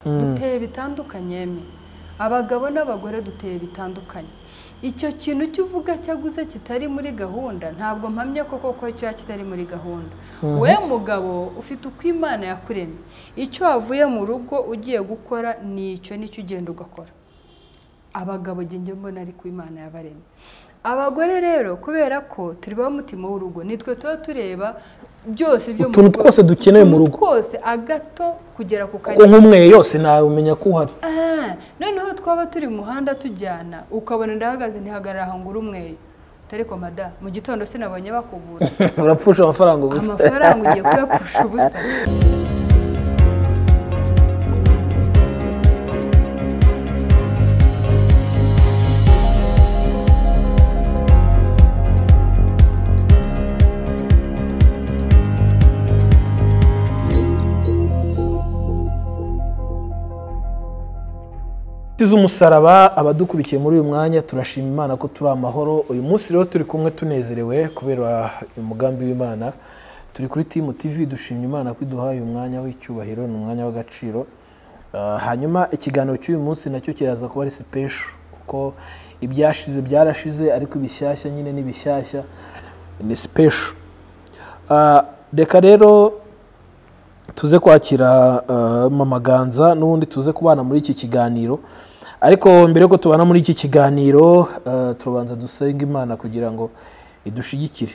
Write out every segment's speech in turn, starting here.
duteye bitandukanye, abagabo n'abagore duteye bitandukanye. Icyo kintu cyuvuga cyaguze kitari muri gahunda, ntabwo mpamye koko cyo kitari muri gahunda. We mugabo ufite uko Imana yakuremye, icyo wavuye mu rugo ugiye gukora nicyo ugenda ugakora. Abagabo njye mbona ari ku Imana yabaremye. Abagore rero kubera ko turi ba mutima w'urugo, nitwe tuba tureba byose byo mu rugo, twose dukeneye mu rugo, twose agato kugera ku kanya, nk'umwe yose nawe umenya ko uhari. Noneho twaba turi mu muhanda tujyana, ukabona ndahagaze ntihagarara aho ngura umweyo, ariko mada mu gitondo sinabonye bakubura. Urapfusha amafaranga ubusa. Amafaranga ugiye kuyapfusha ubusa. Umusaraba abadukurikiye muri uyu mwanya turashima Imana ko turi amahoro. Uyu munsi rero turi kumwe tunezerewe kubera umugambi w'Imana. Turi kuri Team TV, dushimye Imana ko iduhaye umwanya w'icyubahiro n'umwanya w'agaciro. Hanyuma ikiganiro cy'uyu munsi nacyo kiraza kuba ari special kuko ibyashize byarashize, ariko ibishyashya nyine n'ibishyashya ni special. Reka rero tuze kwakira Mama Ganza n'ubundi tuze kubana muri iki kiganiro. Ariko mbere ko tubana muri iki kiganiro tubanza dusenga Imana kugira ngo idushigikire.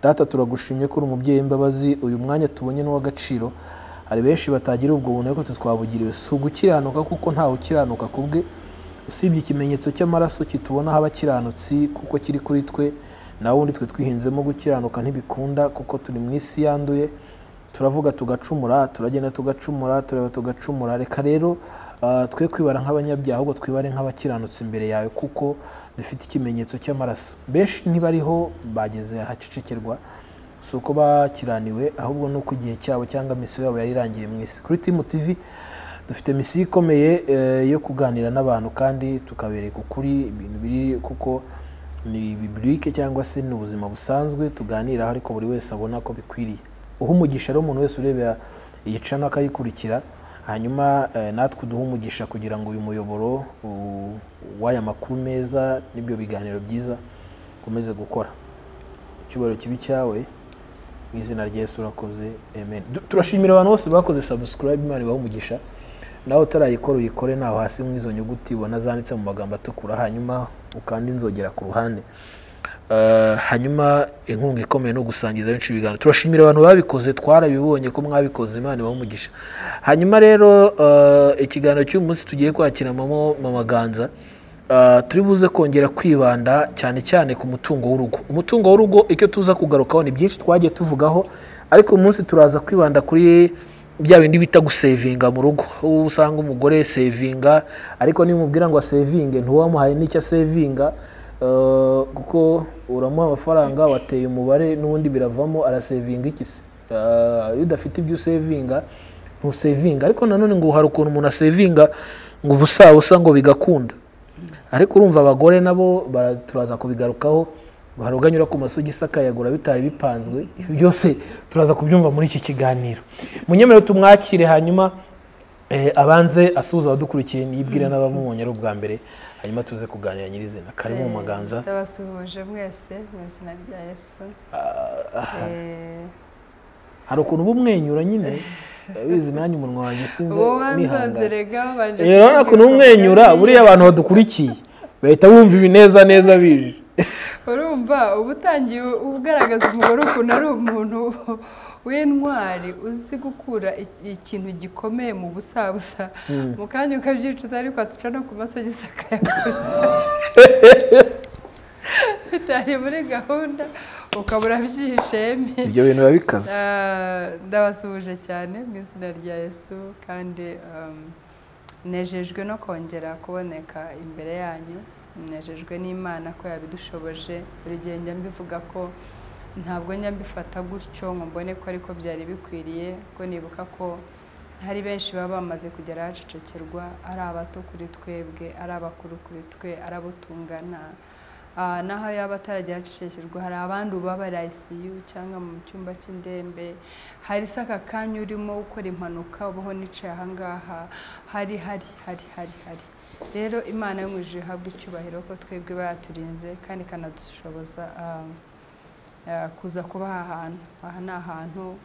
Data, turagushimye ko uri umubyeyi imbabazi, uyu mwanya tubonye n'uw'agaciro. Hari benshi batagira ubwo buntu ko twabugiriwe, si ugukiranuka kuko ntawe ukiranuka kubwe, usibye ikimenyetso cy'amaraso kitubona abakiranutsi kuko kiri kuri twe, nawe undi twe twihinzemo gukiranuka ntibikunda kuko turi mu isi yanduye. Turavuga tugacumura, turagenda tugacumura, tureba tugacumura. Reka rero twe kwibara nk'abanyabyaha, ahubwo twibare nk'abakiranutse imbere yawe kuko dufite ikimenyetso cy'amaraso. Benshi ntibariho bageze ahacecekerwa, si uko bakiraniwe, ahubwo nuko igihe cyabo cyangwa misiyo yabo yari irangiye mu isi. Kuri Team TV dufite misiyo ikomeye yo kuganira n'abantu kandi tukabereka ukuri ibintu biri, kuko ni biblique cyangwa se ni ubuzima busanzwe tuganiraho, ariko buri wese abona ko bikwiriye. Umugisha rero umuntu wese urebera iyi channel akayikurikira, hanyuma natwe duha umugisha kugira ngo uyu muyoboro w'aya makuru meza n'ibyo biganiro byiza ukomeze gukora. Icyubahiro kibi cyawe mu izina rya Yesu urakoze, amen. Turashimira abantu bose bakoze subscribe, Imana ibahe umugisha. Nawe utarayikora uyikore, naho hasi mu izo nyuguti ubona zanditse mu magambo atukura, hanyuma ukandi inzogera ku ruhande. Hanyuma inkunga ikomeye no gusangiza benshi ibiganiro. Turashimira abantu babikoze, twarabibonye ko mwabikoze, Imana ibahe umugisha. Hanyuma rero ikiganiro cy'uyu munsi tugiye kwakira Mama Ganza. Turi buze kongera kwibanda cyane cyane ku mutungo w'urugo. Umutungo w'urugo icyo tuza kugarukaho ni byinshi twagiye tuvugaho, ariko uyu munsi turaza kwibanda kuri bya bindi bita gusevinga mu rugo. Usanga umugore sevinga, ariko niba umubwira ngo asevinge ntuwamuhaye n'icyo asevinga, kuko uramuha amafaranga wateye umubare n'ubundi biravamo arasevinga iki se? Iyo udafite ibyo usevinga ntusevinga. Ariko nanone ngo hari ukuntu umuntu asevinga ngo ubusa ngo bigakunda. Ariko urumva abagore nabo turaza kubigarukaho, hari uganyura ku masogisi akayagura bitari bipanzwe. Ibi byose turaza kubyumva muri iki kiganiro. Munyemere tumwakire, hanyuma abanze asuhuza abadukurikiye, yibwire n'abamubonye ari ubwa mbere, hanyuma tuze kuganira nyirizina. Karimo Mama Ganza. Ndabasuhuje mwese mu izina rya Yesu. Hari ukuntu bumwenyura nyine, bizi nanjye umunwa wanjye sinze nihangana. Rero nakuntu umwenyura, buriya abantu badukurikiye bahita bumva ibineza neza bije. Urumva ubutangiye ugaragaza umugore ukuntu ari umuntu w'intwari uzi gukura ikintu gikomeye mu busabusa, mu kanya ukabyicuza, ariko atuca no ku masogisi akayakora bitari muri gahunda, ukabura byisheme. Ibyo bintu biba bikaze. Ndabasuhuje cyane mu izina rya Yesu, kandi nejejwe no kongera kuboneka imbere yanyu. Nejejwe n'Imana ko yabidushoboje. Buri gihe njya mbivuga ko ntabwo njya mbifata gutyo ngo mbone ko ariko byari bikwiriye, ko nibuka ko hari benshi baba bamaze kugera ahacecekerwa, ari abato kuri twebwe, ari abakuru kuri twe, ari abo tungana, naho yaba atarajya acishishirwa hari abandi ubabara ICU cyangwa mu cyumba cy'indembe hari saka kanya urimo ukora impanuka ubaho nicaye aha ngaha hari rero Imana yo mu ijuru ihabwa icyubahiro ko twebwe bayaturinze kandi kanadushoboza kuza kuba aha ni ahantu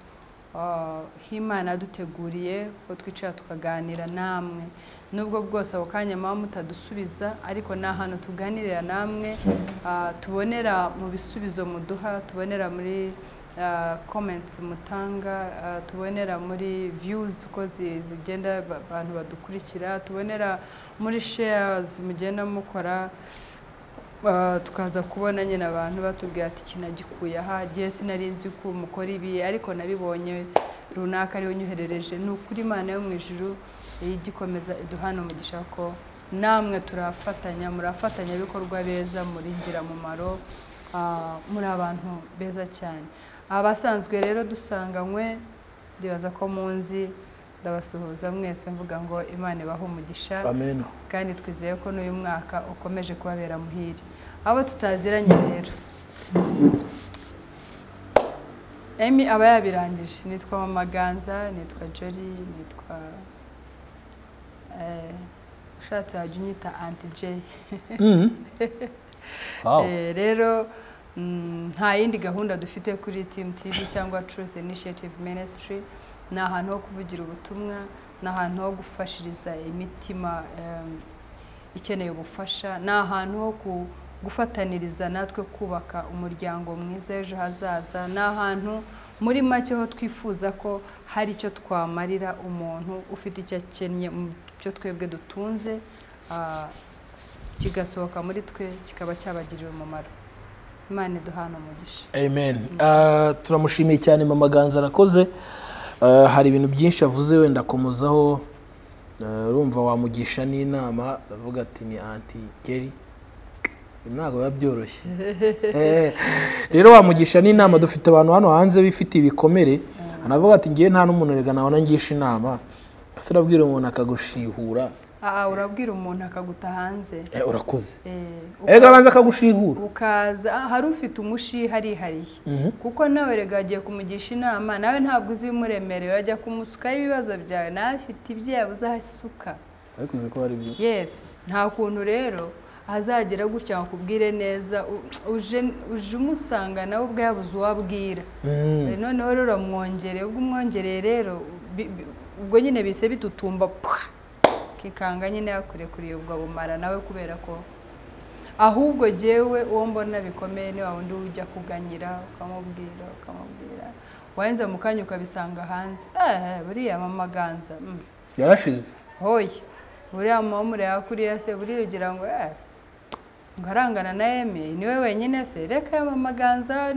h'Imana yaduteguriye ko twicara tukaganira namwe nubwo bwose ako kanya mama mutadusubiza ariko ni ahantu tuganirira namwe tubonera mu bisubizo muduha tubonera muri comments mutanga tubonera muri views uko zigenda abantu badukurikira tubonera muri shares mugenda mukora tukaza kubona nyine abantu batubwira ati kinagikuye aha giye sinarinzi ko mukora ibi ariko nabibonye runaka ari unyoherereje n'ukuri Imana yo mu ijuru igikomeza iduhana umugisha ko namwe murafatanya bikorwa beza muri ngira mumaro muri abantu beza cyane abasanzwe rero dusanganywe ndibaza ko munzi ndabasuhuza mwese mvuga ngo Imana ibahe umugisha amen kandi twizeye ko n'uyu mwaka ukomeje kubabera muhire abo tutaziranye rero Emi aba yabirangije nitwa Mama Ganza nitwa Jory nitwa ushatse wajya unyita Auntie J rero nta yindi gahunda dufite kuri Team TV cyangwa Truth Initiative Ministry ni ahantu ho kuvugira ubutumwa ni ahantu ho gufashiriza imitima ikeneye ubufasha ni ahantu ho gufataniriza natwe kubaka umuryango mwiza ejo hazaza ni ahantu muri make ho twifuza ko hari icyo twamarira umuntu ufite icyo akenye mu byo twebwe dutunze kigasohoka muri twe kikaba cyabagirira umumaro Imana iduhana umugisha amen turamushimiye cyane Mama Ganza arakoze hari ibintu byinshi avuze wenda komozaho urumva wamugisha n'inama avuga ati ni Auntie Kelly ntabwo biba byoroshye rero wamugisha n'inama dufite abantu hano hanze bifite ibikomere anavuga ati ngiye nta n'umuntu rega nabona ngisha inama turabwira umuntu akagushihura urabwira umuntu akaguta hanze urakoze ega banza akagushihura ukaza hari ufite umushi harihariye kuko nawe rega agiye kumugisha inama nawe ntabwo uzi bimuremereye urajya kumusukaho ibibazo byawe nawe afite ibyawe uzahasuka ariko uzi ko hari byo yes nta kuntu rero azagera gutya akubwire neza uje umusanga nawe ubwo yabuze uwabwira noneho rero uramwongereye ubwo umwongereye rero ubwo nyine bise bitutumba kikanga nyine yakurekuriye ubwo bumara nawe kubera ko ahubwo jewe uwo mbona bikomeye ni wa wundi ujya kuganyira ukamubwira wahenze mu kanya ukabisanga hanze buriya Mama Ganza yarashize hoye buriya mumure yakuriye se buriya ugira ngo ngarangana na Emi niwe wenyine se reka Mama Ganza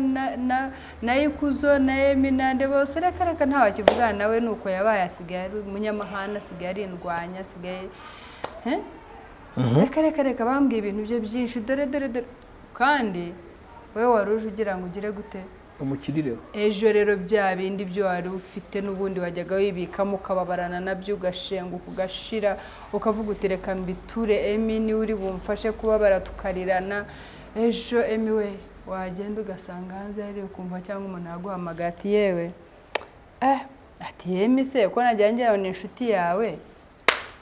na Ikuzo na Emi nande bose reka nta wakivugana nawe nuko yabaye asigaye ari umunyamahana asigaye ari indwanya asigaye reka bambwiye ibintu bye byinshi dore kandi wewe waruje ugira ngo ugire gute umukirireho ejo rero bya bindi byo wari ufite n'ubundi wajyaga wibikamo ukababarana nabyo ugashenguka ugashira ukavuga uti reka mbiture Emi ni uri bumfashe kubabara tukarirana ejo Emi we wagenda ugasanga hanze ari ukumva cyangwa umuntu yaguhamagaye ati yewe ati Emi se ko najyangira ni inshuti yawe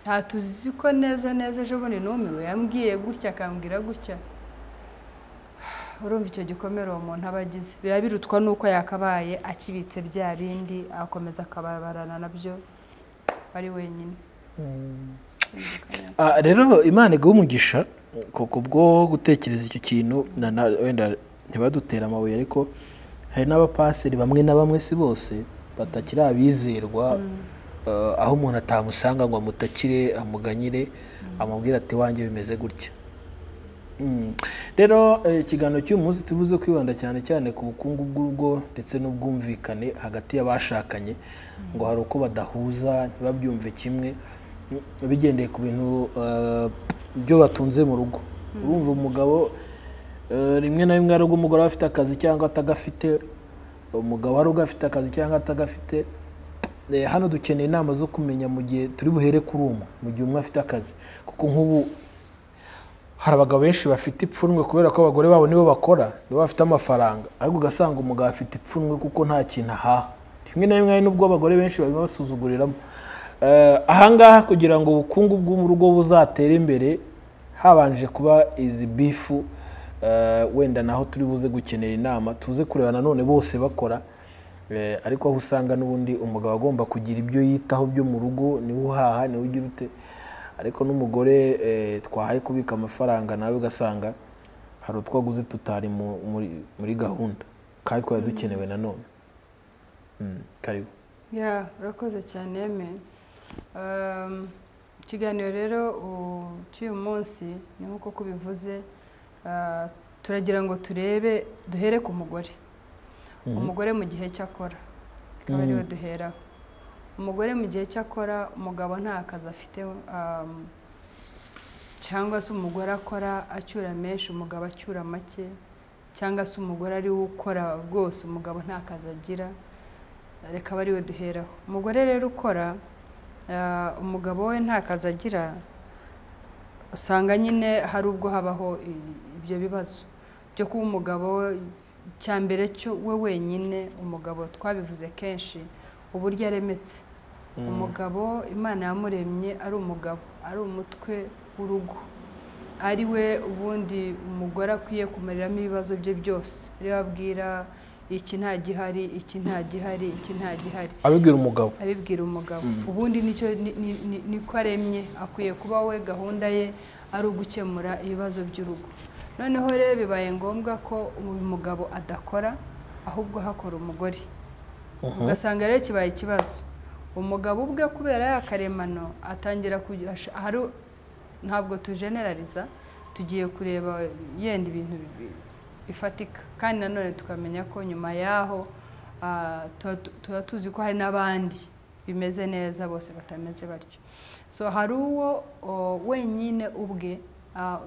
nta tuzi ko neza ejo bundi numiwe yambwiye gutya akambwira gutya urumva icyo gikomere uwo muntu abagize biba birutwa nuko yakabaye akibitse bya bindi akomeza akababarana nabyo ari wenyine rero Imana iguha umugisha kuko bwo gutekereza icyo kintu wenda ntibadutera amabuye ariko hari n'abapaseri bamwe na bamwe si bose batakiri abizerwa aho umuntu atamusanga ngo amutakire amuganyire amubwira ati wanjye bimeze gutya rero ikiganiro cy'uyu munsi tubuze kwibanda cyane cyane ku bukungu bw'urugo ndetse n'ubwumvikane hagati y'abashakanye ngo hari uko badahuza ntibabyumve kimwe bigendeye ku bintu byo batunze mu rugo urumva umugabo rimwe na rimwe ari umugore afite akazi cyangwa atagafite umugabo ari ugafite akazi cyangwa atagafite hano dukeneye inama zo kumenya mu gihe turi buhere kuri umwe mu gihe umwe afite akazi kuko nk'ubu hari abagabo benshi bafite ipfunwe kubera ko abagore babo nibo bakora, nibo bafite amafaranga, ariko ugasanga umugabo afite ipfunwe kuko nta kintu ahaha. Rimwe na rimwe nubwo abagore benshi babasuzuguriramo. Ahangaha kugira ngo ubukungu bw'urugo buzatere imbere habanje kuba izi bifu, wenda naho turi buze gukenera inama, tuze kureba nanone bose bakora, ariko aho usanga n'ubundi umugabo agomba kugira ibyo yitaho byo mu rugo, niwe uhaha, niwe ugira ute, ariko n'umugore twahaye kubika amafaranga nawe ugasanga hari utwaguze tutari muri gahunda kandi twari dukenewe nanone. Karibu. Urakoze cyane Eme. Ikiganiro rero cy'uyu munsi ni nk'uko kubivuze, turagira ngo duhere ku mugore. Umugore mu gihe cyakora akaba ariwe duheraho. Umugore mu gihe cyakora, umugabo nta kazi afite, cyangwa se umugore akora acyura menshi, umugabo acyura make, cyangwa se umugore ari we ukora rwose, umugabo nta kazi agira, reka aba ariwe duheraho. Umugore rero ukora, umugabo we nta kazi agira, usanga nyine hari ubwo habaho ibyo bibazo byo kuba umugabo cya mbere cyo we wenyine. Umugabo twabivuze kenshi uburyo aremetse. Umugabo Imana yamuremye ari umugabo, ari umutwe w'urugo, ari we ubundi umugore akwiye kumariramo ibibazo bye byose. Rero abwira iki nta gihari, iki nta gihari, iki nta gihari, abibwira umugabo. Ubundi niko aremye, akwiye kuba we gahunda ye ari ugukemura ibibazo by'urugo. Noneho rero bibaye ngombwa ko umugabo adakora, ahubwo hakora umugore. Ugasanga rero kibaye ikibazo. Umugabo ubwe kubera yakaremano atangira ntabwo tujeneraliza, tugiye kureba yenda ibintu bifatika, kandi nanone tukamenya ko nyuma yaho tuba tuzi ko hari n'abandi bimeze neza, bose batameze batyo. So hari uwo wenyine ubwe,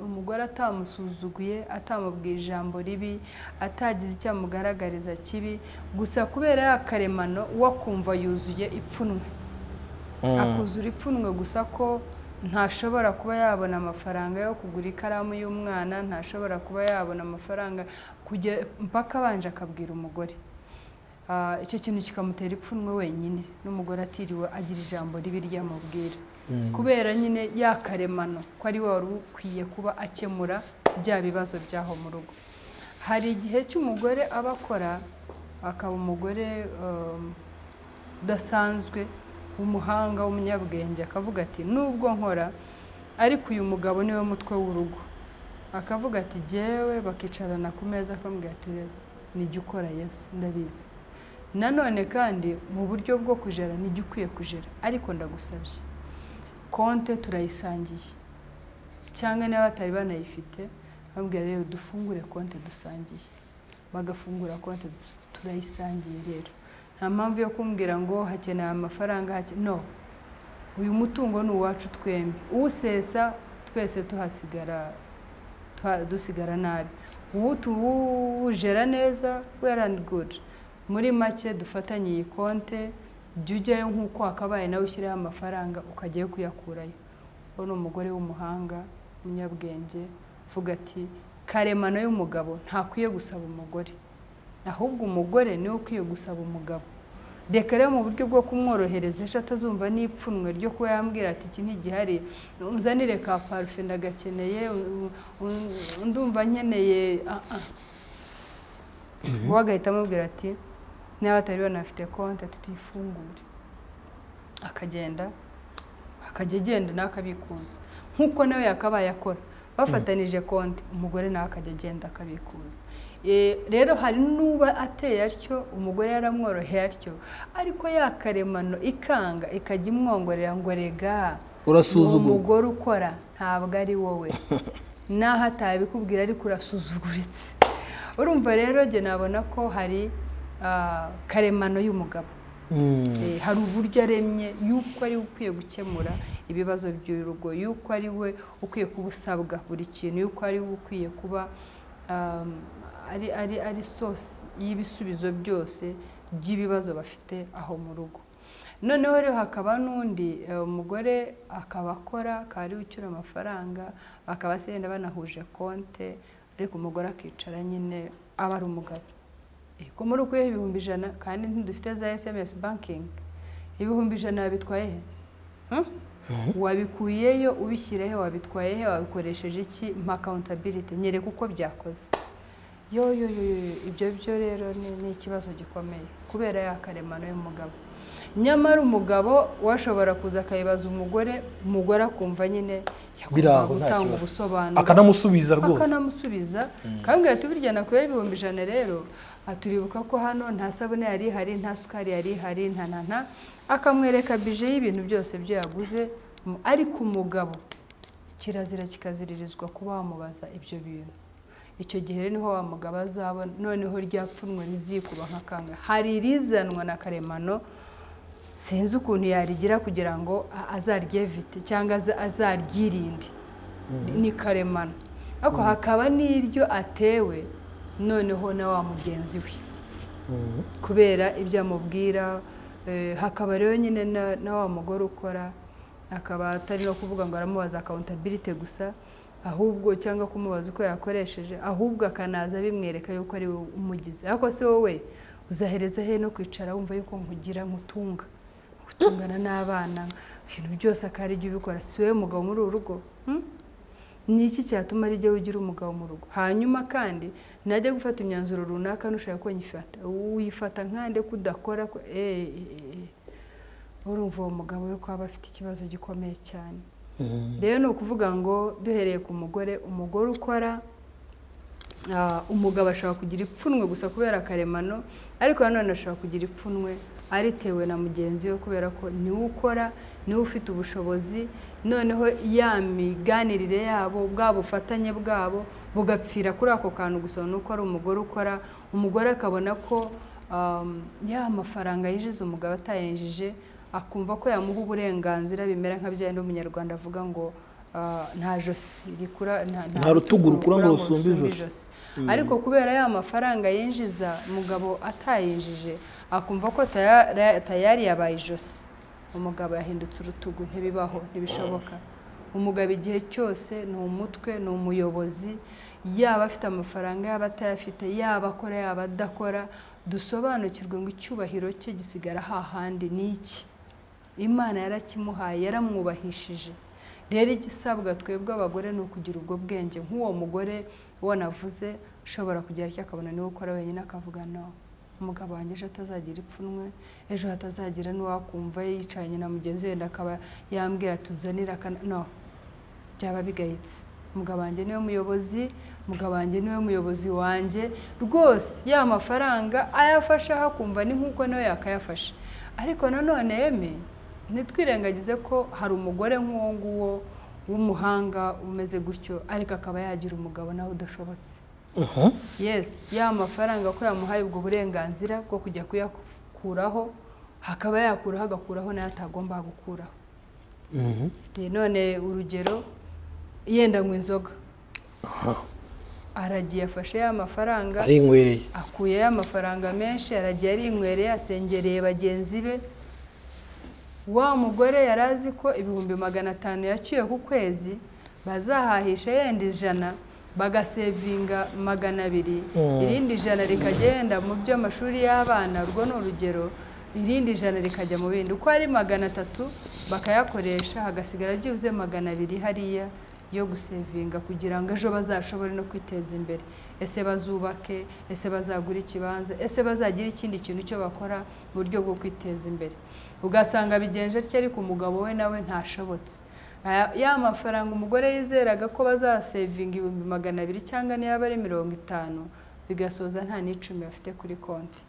umugore atamusuzuguye, atamubwira ijambo ribi, atagize icyo amugaragariza kibi, gusa kubera yakaremano wakumva yuzuye ipfunwe. Akuzura ipfunwe gusa ko ntashobora kuba yabona amafaranga yo kugura ikaramu y'umwana, ntashobora kuba yabona amafaranga kujya mpaka abanje akabwira umugore. Icyo kintu kikamutera ipfunwe wenyine, n'umugore atiriwe agira ijambo ribi ryamubwira, kubera nyine yakaremano ko ari we wari ukwiye kuba akemura bya bibazo byaho mu rugo. Hari igihe cy'umugore aba akora, akaba umugore udasanzwe, umuhanga w'umunyabwenge, akavuga ati nubwo nkora ariko uyu mugabo niwe mutwe w'urugo. Akavuga ati jewe, bakicarana ku meza akamubwira ati nijya ukora, yes ndabizi, nanone kandi mu buryo bwo kujera nijya ukwiye kujera, ariko ndagusabye konte turayisangiye, cyangwa niba batari banayifite bambwira rero dufungure konte dusangiye. Bagafungura konte turayisangiye. Rero nta mpamvu yo kumbwira ngo hakeneye amafaranga, no, uyu mutungo ni uwacu twembi, usesa twese dusigara nabi. Ubu tuwujera neza, well and good. Muri make dufatanye iyi konte, jya ujyayo nk'uko wakabaye nawe ushyiraho amafaranga ukajyayo kuyakurayo. Uwo ni umugore w'umuhanga, umunyabwenge, uvuga ati karemano y'umugabo ntakwiye gusaba umugore, ahubwo umugore niwe ukwiye gusaba umugabo. Reka rero mu buryo bwo kumworohereza, ejo atazumva n'ipfunwe ryo kuba yambwira ati iki ntigihari, unzanire ka parufe ndagakeneye, ndumva nkeneye, wowe agahita amubwira ati niba batari banafite konti ati tuyifungure. Akagenda agenda nawe akabikuza nk'uko nawe yakabaye akora. Bafatanije konti, umugore nawe akajya agenda akabikuza. Rero hari nuba ateye atyo, umugore yaramworoheye atyo, ariko yakaremano ikanga ikajya imwongorera ngo rega urasuzugura, umugore ukora ntabwo ari wowe, naho atabikubwira ariko urasuzuguritse. Urumva rero jye nabona ko hari karemano y'umugabo. Hari uburyo aremye yuko ari ukwiye gukemura ibibazo by'urugo, yuko ari we ukwiye kubusabwa buri kintu, yuko ari we ukwiye kuba ari source y'ibisubizo byose by'ibibazo bafite aho mu rugo. noneho rero hakaba n'undi umugore akaba akora akaba ari ucyura amafaranga bakaba se yenda banahuje konte ariko umugore akicara nyine aba ari umugabo ko muri ukuye 100,000 kandi ntidufite za SMS banking 100,000 bitwaye he wabikuyeyo ubishyirehe wabitwaye he wabikoresheje iki mpa accountability nyereka uko byakoze yo ibyo rero ni ikibazo gikomeye kubera yakaremano y'umugabo nyamara umugabo washobora kuza akayibaza umugore akumva nyine yakubwira gutanga ubusobanuro akanamusubiza rwose akanamusubiza kandi ati burya nakuye 100,000 rero aturibuka ko hano nta sabune yari hari nta sukari yari hari nta akamwereka bije y'ibintu byose byo yaguze ariko umugabo kirazira kikaziririzwa kuba wamubaza ibyo bintu icyo gihe niho wa mugabo azabona noneho ryapfunwe rizikuba nkakanga hari rizanwa na karemano sinzi ukuntu yarigira kugira ngo azaryevite cyangwa azaryirinde ni karemano ariko hakaba n'iryo atewe noneho na wa mugenzi we kubera ibyo amubwira hakaba rero nyine na wa mugore ukora akaba atari no kuvuga ngo aramubaza accountability gusa ahubwo cyangwa kumubaza uko yakoresheje ahubwo akanaza bimwereka yuko ari umugize ariko se wowe uzahereza he no kwicara wumva yuko nkugira gutungana n'abana ibintu byose akari ibyo ubikora si wowe mugabo muri uru rugo ni iki cyatuma ari jye ugira umugabo mu rugo hanyuma kandi najya gufata imyanzuro runaka nushaka ko nyifata uyifata nkande kudakora urumva uwo mugabo we ko aba afite ikibazo gikomeye cyane rero ni ukuvuga ngo duhereye ku umugore ukora umugabo ashobora kugira ipfunwe gusa kubera karemano ariko nanone ashobora kugira ipfunwe aritewe na mugenzi we kubera ko niwe ukora niwe ufite ubushobozi noneho ya miganirire yabo bwa bufatanye bwabo bugapfira kuri ako kantu gusa nuko ari umugore ukora umugore akabona ko ya mafaranga yinjiza umugabo atayinjije akumva ko yamuha uburenganzira bimera nka bya n'umunyarwanda avuga ngo nta josi rikura nta rutugu rukura ngo rusumbe ijosi ariko kubera ya mafaranga yinjiza umugabo atayinjije akumva ko tayari yabaye ijosi umugabo yahindutse urutugu ntibibaho ntibishoboka umugabo igihe cyose ni umutwe ni umuyobozi yaba afite amafaranga yaba atayafite yaba akora yaba adakora dusobanukirwe ngo icyubahiro cye gisigara hahandi ni iki Imana yarakimuhaye yaramwubahishije rero igisabwa twebwe abagore ni ukugira ubwo bwenge nk'uwo mugore wanavuze ushobora kugira icyo akabona niwe ukora wenyine akavuga no umugabo wanjye ejo atazagira ipfunwe ejo hatazagira n'uwakumva yicaranye na mugenzi we akaba yambwira tuzanira no byaba bigayitse umugabo wanjye niwe muyobozi umugabo wanjye niwe muyobozi wanjye rwose ya mafaranga ayafasha hakumva ni nk'uko nawe yakayafasha ariko nanone yeme ntitwirengagize ko hari umugore nk'uwo nguwo w'umuhanga umeze gutyo ariko akaba yagira umugabo nawe udashobotse yes ya mafaranga ko yamuhaye ubwo burenganzira bwo kujya kuyakuraho hakaba yakuraho agakuraho nayo atagomba gukuraho none urugero yenda ngo inzoga aragiye afashe ya mafaranga arinywereye akuye ya mafaranga menshi aragiye arinywereye asengereye bagenzi be wa mugore yarazi ko 500 yaciye ku kwezi bazahahisha yenda 100 bagasevinga 200 irindi 100 rikagenda mu by'amashuri y'abana urwo no urugero irindi 100 rikajya mu bindi uko ari 300 bakayakoresha hagasigara byibuze 200 hariya yo gusevinga kugira ngo ejo bazashobore no kwiteza imbere ese bazubake ese bazagura ikibanza ese bazagira ikindi kintu cyo bakora mu buryo bwo kwiteza imbere ugasanga bigenje cyo ariko umugabo we nawe ntashobotse ya mafaranga umugore yizeraga ko bazasevinga 200 cyangwa niba ari 50 bigasoza nta n'icumi bafite kuri konti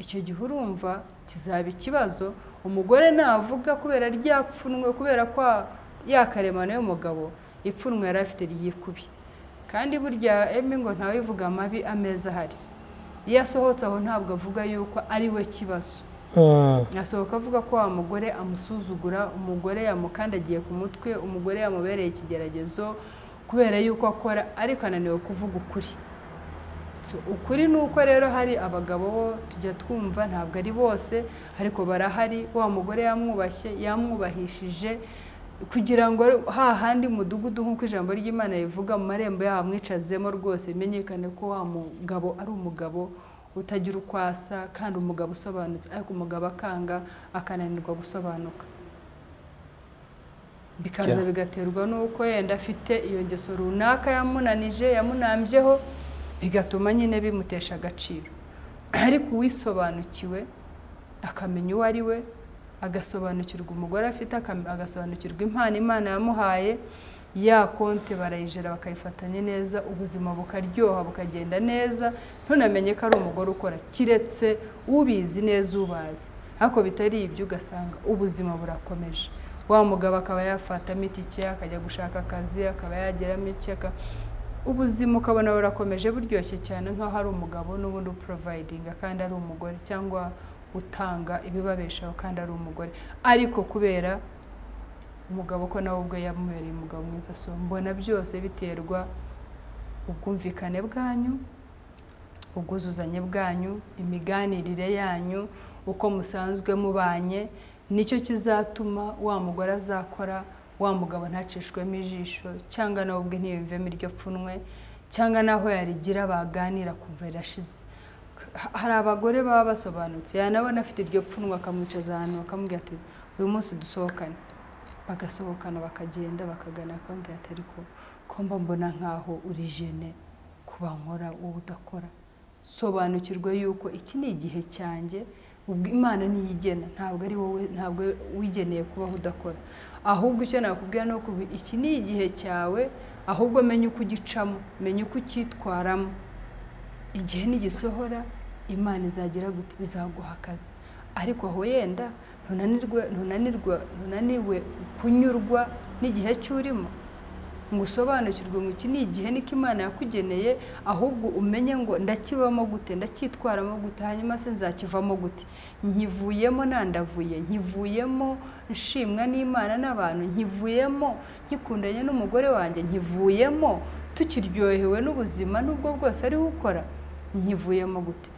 icyo gihe urumva kizaba ikibazo umugore navuga kubera ryapfunwe kubera kwa yakaremano y'umugabo ipfunwe yari afite ryikubi kandi burya ngo ntawe ivuga amabi ameza hari iyo asohotse aho ntabwo avuga yuko ari we kibazo asohoka avuga ko wa mugore amusuzugura umugore yamukandagiye ku mutwe umugore yamubereye ikigeragezo kubera yuko akora ariko ananiwe kuvuga ukuri ukuri ni uko rero hari abagabo tujya twumva ntabwo ari bose ariko barahari wa mugore yamwubashye yamwubahishije kugira ngo hahandi mudugudu nk'uko ijambo ry'Imana rivuga mu marembo yahamwicazemo rwose bimenyekane ko wa mugabo ari umugabo utagira ukwasa kandi umugabo usobanutse ariko umugabo akanga akananirwa gusobanuka bikaza bigaterwa nuko yenda afite iyo ngeso runaka yamunanije yamunambyeho bigatuma nyine bimutesha agaciro ariko uwisobanukiwe akamenya uwo ari we agasobanukirwa umugore afite agasobanukirwa impano Imana yamuhaye ya konte barayijera bakayifatanya neza ubuzima bukaryoha bukagenda neza ntunamenye ko ari umugore ukora kiretse ubizi neza ubazi ariko bitari ibyo ugasanga ubuzima burakomeje wa mugabo akaba yafata itike akajya gushaka akazi akaba yageramo icyaka ubuzima ukabona burakomeje buryoshye cyane nkaho hari umugabo n'ubundi providing kandi ari umugore cyangwa utanga ibibabeshaho kandi ari umugore ariko kubera umugabo ko nawe ubwo yamubereye umugabo mwiza so mbona byose biterwa ubwumvikane bwanyu ubwuzuzanye bwanyu imiganirire yanyu uko musanzwe mubanye nicyo kizatuma wa mugore azakora wa mugabo ntacishwemo ijisho cyangwa nawe ubwe ntiyumvemo iryo pfunwe cyangwa naho yarigira baganira kumva irashize hari abagore baba basobanutse yanabona afite iryo pfunwe akamwicaza ahantu bakamubwira ati uyu munsi dusohokane bagasohokana bakagenda bakagana akambwira ati ariko ko mbona nkaho uri jene kuba nkora wowe udakora sobanukirwa yuko iki ni igihe cyanjye ubwo Imana niyigena ntabwo ari wowe ntabwo wigeneye kubaho udakora ahubwo icyo nakubwira no kuba iki ni igihe cyawe ahubwo menye uko ugicamo menye uko ukitwaramo igihe nigisohora Imana izagira gute izaguha akazi ariko aho yenda ntunaniwe kunyurwa n'igihe cyurimo ngo usobanukirwe ngo iki ni igihe niko Imana yakugeneye ahubwo umenye ngo ndakibamo gute ndacyitwaramo gute hanyuma se nzakivamo gute nkivuyemo nandavuye nkivuyemo nshimwa n'Imana n'abantu nkivuyemo nkikundanye n'umugore wanjye nkivuyemo tukiryohewe n'ubuzima n'ubwo bwose ari ukora nkivuyemo gute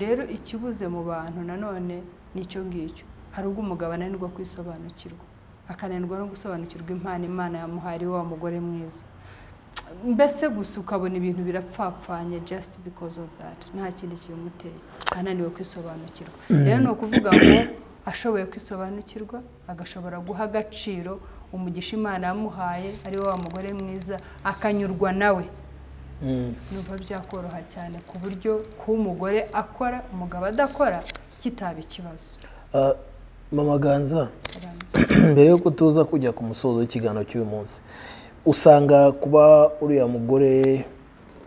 rero ikibuze mu bantu nanone nicyo ngicyo hari ubwo umugabo ananirwa kwisobanukirwa akananirwa no gusobanukirwa impano Imana yamuhaye wa mugore mwiza mbese gusa ukabona ibintu birapfapfanye just because of that nta kindi kimuteye ananiwe kwisobanukirwa rero no kuvuga ngo ashoboye kwisobanukirwa agashobora guha agaciro umugisha Imana yamuhaye ari wa mugore mwiza akanyurwa nawe numva byakoroha cyane ku buryo ko umugore akora umugabo adakora kitaba ikibazo Mama Ganza mbere yo kutuza kujya ku musozo w'ikiganiro cy'uyu munsi usanga kuba uriya mugore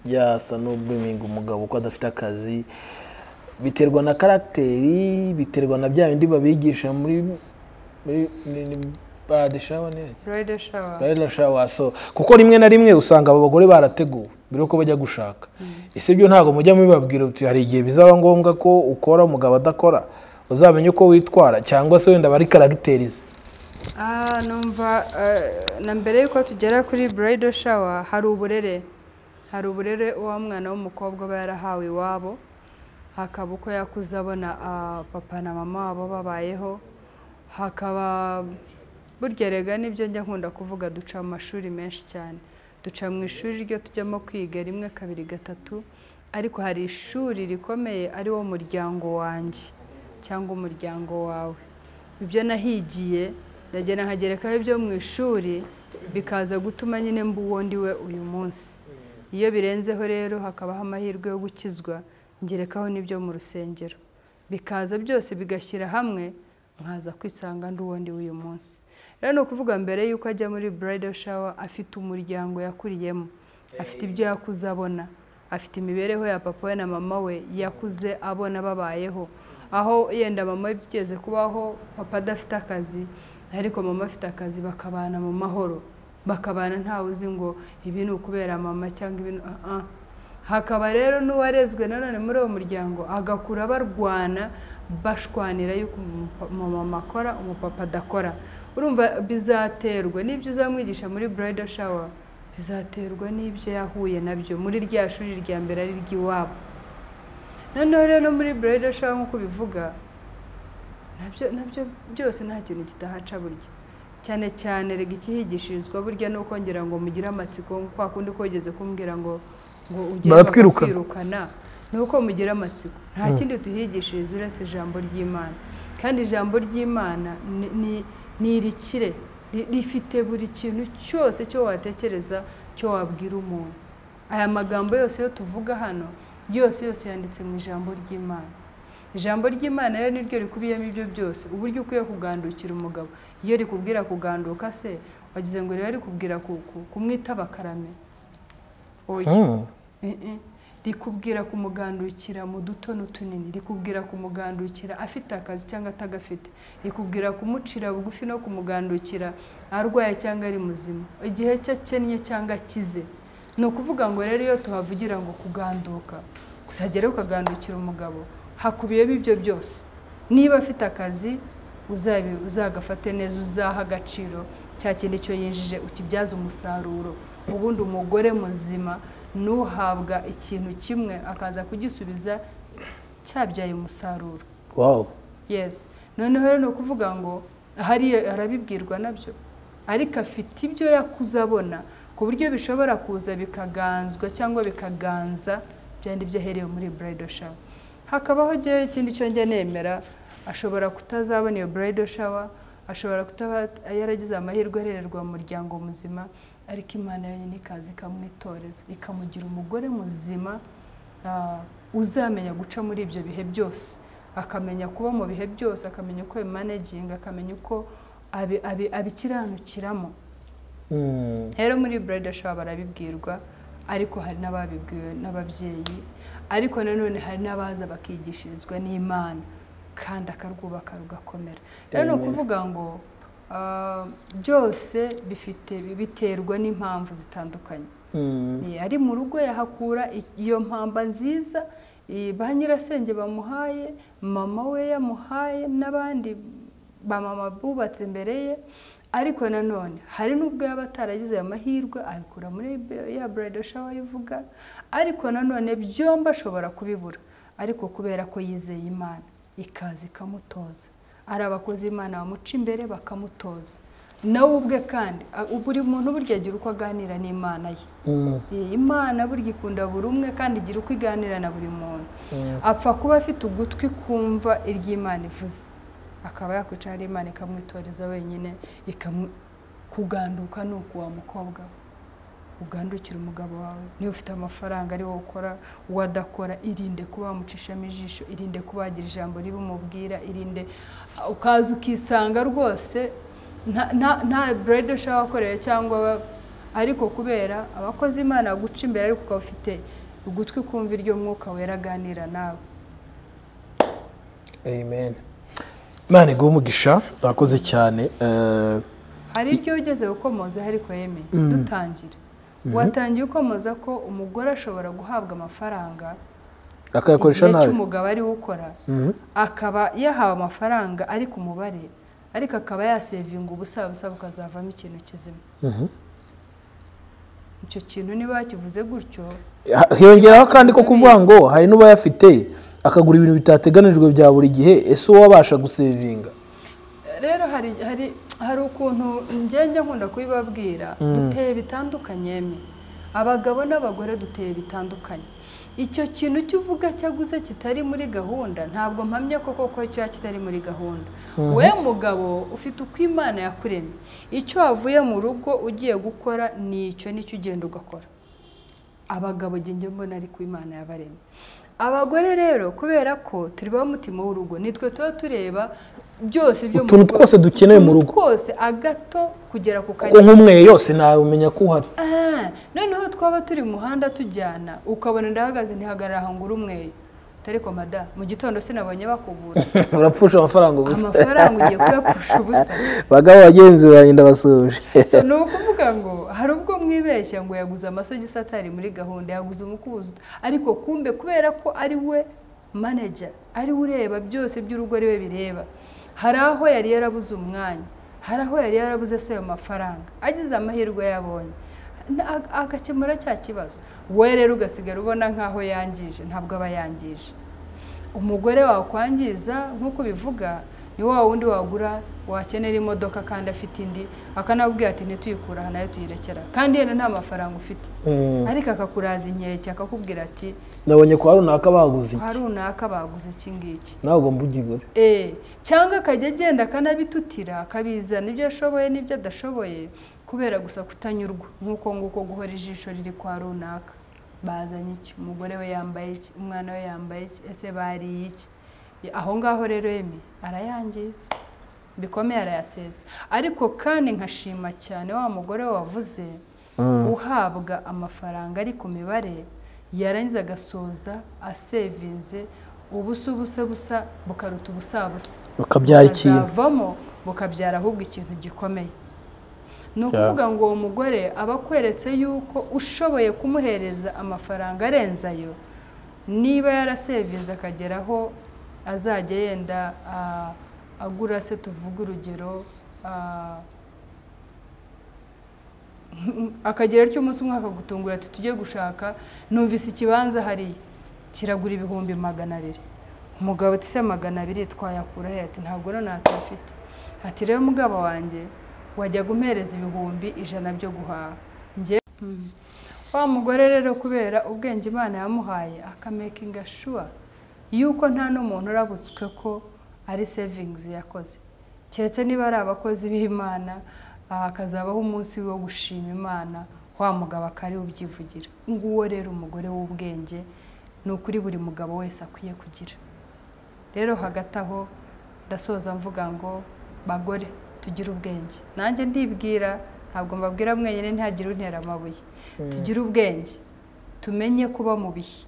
yasa no bw'iminga umugabo ko adafite akazi biterwa na karakteri biterwa na bya bindi babigisha muri bridal shower so kuko rimwe na rimwe usanga abo bagore barateguwe mbere ko bajya gushaka ese byo ntago mujya mubibabwira uti hari igihe bizaba ngombwa ko ukora umugabo adakora uzamenye uko witwara cyangwa se wenda bari karagiterize numva na mbere yuko tugera kuri bridal shower hari uburere wa mwana w'umukobwa barahawe iwabo hakaba uko yakuze abona papa na mama wabo babayeho hakaba burya rega nibyo njya nkunda kuvuga duca mu mashuri menshi cyane duca mu ishuri ryo tujyamo kwiga rimwe kabiri gatatu ariko hari ishuri rikomeye ari wo muryango wanjye cyangwa umuryango wawe ibyo nahigiye ndagenda nkagerekaho ibyo mu ishuri bikaza gutuma nyine mbuwondi we uyu munsi iyo birenzeho rero hakabaho amahirwe yo gukizwa ngerekaho n'ibyo mu rusengero bikaza byose bigashyira hamwe nkaza kwisanga ndi uwondi w'uyu munsi rero no kuvuga mbere yuko ajya muri bridal shower afite umuryango yakuriyemo afite ibyo yakuze abona afite imibereho ya papa we na mama we yakuze abona babayeho aho yenda mama byigeze kubaho papa adafite akazi ariko mama afite akazi bakabana mu mahoro bakabana ntawe uzi ngo ibi ni ukubera mama cyangwa ibintu hakaba rero n'uwarezwe nanone muri uwo muryango agakura barwana bashwanira yuko mama akora umupapa adakora urumva bizaterwa n'ibyo uzamwigisha muri bridal shower bizaterwa n'ibyo yahuye nabyo muri rya shuri rya mbere ari ry'iwabo. Noneho rero muri bridal shower nk'uko bivuga nabyo byose nta kintu kitahaca burya, cyane cyane rega ikihigishirizwa burya no kongera ngo mugire amatsiko kwa kundi kogeze kumbwira ngo ugere kwirukana nuko mugira amatsiko. Nta kindi tuhigishiriza uretse ijambo ry'Imana, kandi ijambo ry'Imana ni irikire, rifite buri kintu cyose cyo watekereza cyo wabwira umuntu. Aya magambo yose yo tuvuga hano yose yanditse mu ijambo ry'Imana. Ijambo ry'Imana rero niryo rikubiyemo ibyo byose. Uburyo ukwiye kugandukira umugabo, iyo rikubwira kuganduka se wagize ngo rero rikubwira kumwita bakarame oya, rikubwira kumugandukira mu duto n'utunini, rikubwira kumugandukira afite akazi cyangwa atagafite, rikubwira kumucira bugufi no kumugandukira arwaye cyangwa ari muzima, igihe cye akennye cyangwa akize. Ni ukuvuga ngo rero iyo tuhavugira ngo kuganduka usagere ukagandukira umugabo, hakubiyemo ibyo byose. Niba afite akazi uzagafate neza, uzaha agaciro cya kindi cyo yinjije ukibyaza umusaruro. Ubundi umugore muzima nuhabwa ikintu kimwe akaza kugisubiza cyabyaye umusaruro. Wow. Yes. Noneho rero ni ukuvuga ngo arabibwirwa nabyo, ariko afite ibyo yakuze abona ku buryo bishobora kuza bikaganzwa cyangwa bikaganza byandi byahereye muri bridal shower. Hakabaho gihe ikindi cyo njye nemera, ashobora kutazabona iyo bridal shower, ashobora kutaba yaragize amahirwe arererwa mu muryango muzima, ariko Imana yonyine ikazi ikamwitoreza ikamugira umugore muzima uzamenya guca muri ibyo bihe byose, akamenya kuba mu bihe byose, akamenya uko managing, akamenya uko abikiranukiramo. Rero muri bridal shower barabibwirwa, ariko hari n'ababibwiwe n'ababyeyi, ariko nanone hari n'abaza bakigishirizwa n'Imana kandi akarwubaka rugakomera. Rero ni ukuvuga ngo byose biterwa n'impamvu zitandukanye. Ari mu rugo yahakura iyo mpamba nziza ba nyirasenge bamuhaye, mama we yamuhaye, n'abandi ba mama bubatse imbere ye, ariko nanone hari n'ubwo yaba ataragize amahirwe abikura muri ya bridal shower ivuga, ariko nanone byombi ashobora kubibura, ariko kubera ko yizeye Imana ikazi ikamutoza. Ari abakozi Imana bamuca imbere bakamutoza nawe ubwe, kandi buri muntu burya agira uko aganira n'Imana ye. Imana burya ikunda buri umwe kandi igira uko iganira na buri muntu. Apfa kuba afite ugutwi kumva iry'Imana ivuze, akaba yakwicara Imana ikamwitoreza wenyine, kuganduka nuko wa mukobwa ugandukira umugabo wawe. Niba ufite amafaranga ari wowe ukora, wadakora irinde kuba wamucishamo ijisho, irinde kuba wagira ijambo ribi umubwira, irinde ukaza ukisanga rwose nta bridal shower wakoreye cyangwa, ariko kubera abakozi Imana guca imbere, ariko ukaba ufite ugutwi kumva iryo Mwuka Wera aganira nawe. Amen. Imana iguhe umugisha, urakoze cyane. Hari iryo ugeze gukomoza ariko yemeye dutangira. Watangiye ukomoza ko umugore ashobora guhabwa amafaranga akayakoresha nabi, umugabo ari ukora akaba yahawe amafaranga ari ku mubare, ariko akaba yasevinga ubusa bukazavamo ikintu kizima. Icyo kintu niba bakivuze gutyo, hiyongeraho kandi ko kuvuga ngo hari n'ubayafite akagura ibintu bitateganijwe bya buri gihe, ese uwo wabasha gusevinga. Rero hari ukuntu njye nkunda kubibabwira, duteye bitandukanye, abagabo n'abagore duteye bitandukanye. Icyo kintu cyuvuga cyaguze kitari muri gahunda, ntabwo mpamya koko cyo kitari muri gahunda. We mugabo ufite uko Imana yakuremye, icyo wavuye mu rugo ugiye gukora nicyo ugenda ugakora. Abagabo njye mbona ari ku Imana yabaremye. Abagore rero kubera ko turi ba mutima w'urugo, nitwe tuba tureba byose byo mu rugo, twose dukeneye mu rugo, twose agato kugera ku kanya, nk'umwe yose nawe umenya ko uhari. Noneho twaba turi mu muhanda tujyana, ukabona ndahagaze ntihagarara aho ngura umweyo, ariko mada mu gitondo sinabonye bakubura. Urapfusha amafaranga ubusa. Amafaranga ugiye kuyapfusha ubusa. Bagabo bagenzi banjye ndabasuje. So no kuvuga ngo hari ubwo mwibeshya ngo yaguze amasogisi atari muri gahunda, yaguze umukuzo, ariko kumbe kubera ko ari we manager, ari ureba byose by'urugo ari we bireba. Hari aho yari yarabuze umwanya, hari aho yari yarabuze se ayo mafaranga, agize amahirwe yabonye. agakemura cya kibazo. We rero ugasigara ubona nkaho yangije, ntabwo aba yangije. Umugore wakwangiza nk'uko bivuga ni wa wundi wagura wakenera imodoka kandi afite indi, akanabwira ati ntituyikura hano nayo tuyirekera, kandi yene nta mafaranga ufite, ariko akakuraza inkeke akakubwira ati nabonye kwa runaka baguze iki, runaka baguze iki ngiki, ntabwo mbugigure. Cyangwa akajya agenda akanabitutira, akabizana ibyo ashoboye n'ibyo adashoboye, kubera gusa kutanyurwa. Nk'uko nguko guhora ijisho riri kwa runaka, bazanye iki, umugore we yambaye iki, umwana we yambaye iki, ese bariye iki. Aho ngaho rero yemi arayangiza bikomeye, arayasesa. Ariko kandi nkashima cyane wa mugore wavuze uhabwa amafaranga ari ku mibare, yarangiza agasoza asevinze ubusa bukaruta ubusabusa, bukabyara ikintu, bukavamo bukabyara ahubwo ikintu gikomeye. Ni ukuvuga ngo uwo mugore aba akweretse yuko ushoboye kumuhereza amafaranga arenzayo, niba yarasevinze akageraho azajya yenda agura, se tuvuge urugero, akagera cy'umunsi umwe akagutungura ati tujye gushaka, numvise ikibanza hariya kiragura 200,000. Umugabo ati se 200 twayakura he? Ati ntabwo rero natafite. Ati rero mugabo wanjye wajya gumereza 100 byo guhaha. Nge wa mugore rero kubera ubwenge Imana yamuhaye, akamakinga sure yuko nta n'umuntu urabutswe ko ari savings yakoze, keretse niba ari abakozi b'Imana, akazabaho umunsi wo gushima Imana, wa mugabo akari ubyivugira. Nguwo rero umugore w'ubwenge ni ukuri buri mugabo wese akwiye kugira. Rero hagati aho ndasoza mvuga ngo bagore tugira ubwenge. Nanjye ndibwira, ntabwo mbabwira mwenyine ntihagire untera amabuye. Tugira ubwenge, tumenye kuba mu bihe.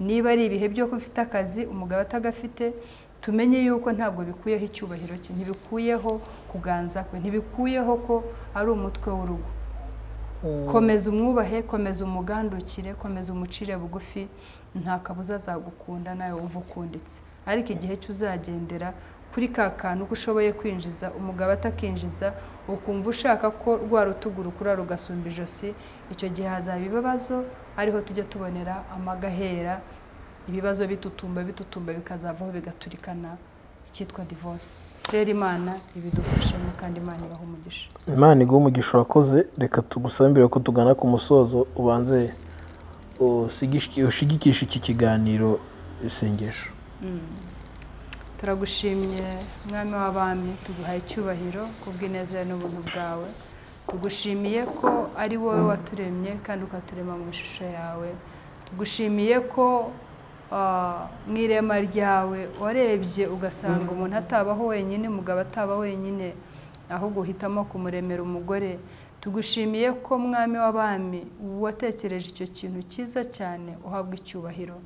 Niba ari ibihe byo kufite akazi umugabo atagafite, tumenye yuko ntabwo bikuyeho icyubahiro cye, ntibikuyeho kuganza kwe, ntibikuyeho ko ari umutwe w'urugo. Komeza umwubahe, komeza umugandukire, komeza umucire bugufi, nta kabuza azagukunda nawe wumva ukunditse. Ariko igihe cyuzagendera kuri ka kantu uko ushoboye kwinjiza umugabo atakinjiza, ukumva ushaka ko rwa rutugu rukura rugasumba ijosi, icyo gihe hazaba ibibazo, ariho tujya tubonera amagahera, ibibazo bitutumba bikazavaho bigaturikana, icyitwa divorce. Rero Imana ibidufashemo kandi Imana ibaha umugisha. Imana iguha umugisha wakoze. Reka tugusambire ko tugana ku musozo, ubanze ushigikisha iki kiganiro isengesho. Turagushimye mwami w'abami, tuguhaye icyubahiro kubw'ineza n'ubuntu bwawe. Tugushimiye ko ari wowe waturemye kandi ukaturema mu ishusho yawe. Tugushimiye ko mu irema ryawe warebye ugasanga umuntu atabaho wenyine, umugabo ataba wenyine, ahubwo uhitamo kumuremera umugore. Tugushimiye ko mwami w'abami watekereje icyo kintu cyiza cyane, uhabwa icyubahiro.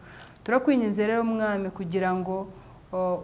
Turakwinginze rero mwami kugira ngo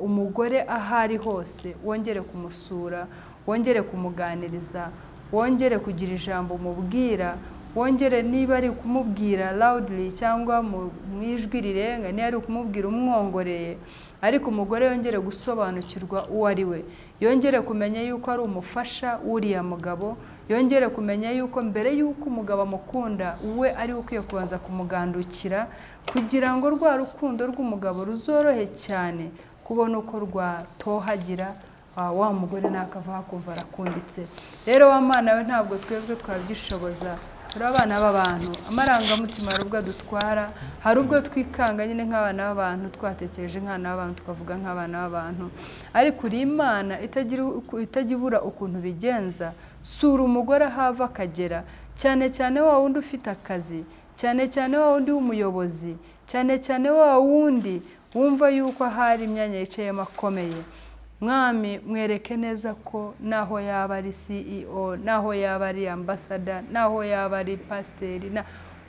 umugore ahari hose wongere kumusura, wongere kumuganiriza, wongere kugira ijambo umubwira, wongere niba ari kumubwira loudly cyangwa mu ijwi rirenga, niba ari kumubwira umwongoreye, ariko umugore yongere gusobanukirwa uwo ari we, yongere kumenya yuko ari umufasha w'uriya mugabo, yongere kumenya yuko mbere yuko umugabo amukunda we ari ukwiye kubanza kumugandukira, kugira ngo rwa rukundo rw'umugabo ruzorohe cyane kubona uko rwatohagira, wa mugore nakava kumva arakunditse. Rero wa Mana we ntabwo twebwe twabyishoboza, turi abana b'abantu, amarangamutima hari ubwo dutwara, hari ubwo twikanga nyine nk'abana b'abantu, twatekereje nk'abana b'abantu tukavuga nk'abana b'abantu, ariko uri Imana itajya ibura ukuntu bigenza. Sura umugore ahava akagera, cyane cyane wa wundi ufite akazi, cyane cyane wa wundi w'umuyobozi, cyane cyane wa wundi wumva yuko hari imyanya yicayemo akomeye. Mwami mwereke neza ko naho yaba ari CEO, naho yaba ari ambassador, naho yaba ari pasiteri,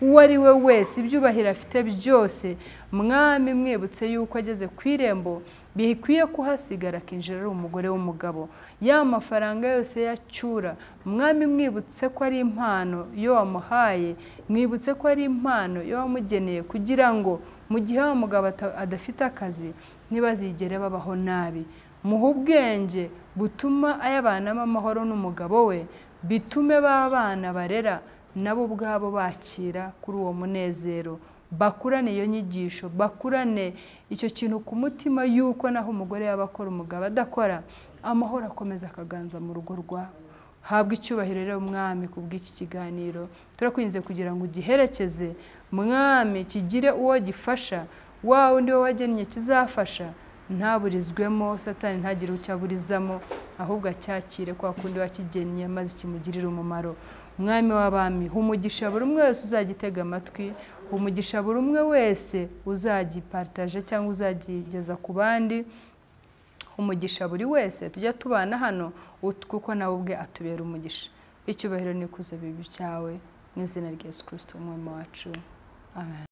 uwo ari we wese ibyubahiro afite byose, mwami mwibutse yuko ageze ku irembo bikwiye kuhasigara akinjira ari umugore w'umugabo. Ya mafaranga yose yacyura, mwami mwibutse ko ari impano yo wamuhaye, mwibutse ko ari impano yo wamugeneye, kugira ngo mu gihe wa mugabo adafite akazi ntibazigere babaho nabi. Muhe ubwenge butuma ayabanamo amahoro n'umugabo we, bitume ba bana barera nabo ubwabo bakira kuri uwo munezero, bakurane iyo nyigisho, bakurane icyo kintu ku mutima yuko naho umugore yaba akora umugabo adakora, amahoro akomeza akaganza mu rugo rwawe. Habwa icyubahiro rero mwami kubw'iki kiganiro, turakwinze kugira ngo ugiherekeze mwami, kigire uwo gifasha, wa undi we wagennye kizafasha, ntaburizwemo, satani ntagire icyo aburizamo, ahubwo acyakire kwa kundi wakigennye maze kimugirire umumaro. Mwami w'abami, umugisha buri umwe wese uzagitega amatwi, umugisha buri umwe wese uzagipartaje cyangwa uzagigeza ku bandi, umugisha buri wese tujya tubana hano kuko nawe ubwe atubera umugisha. Icyubahiro n'ikuzo bibi cyawe mu izina rya Yesu Kristo umwami wacu, amen.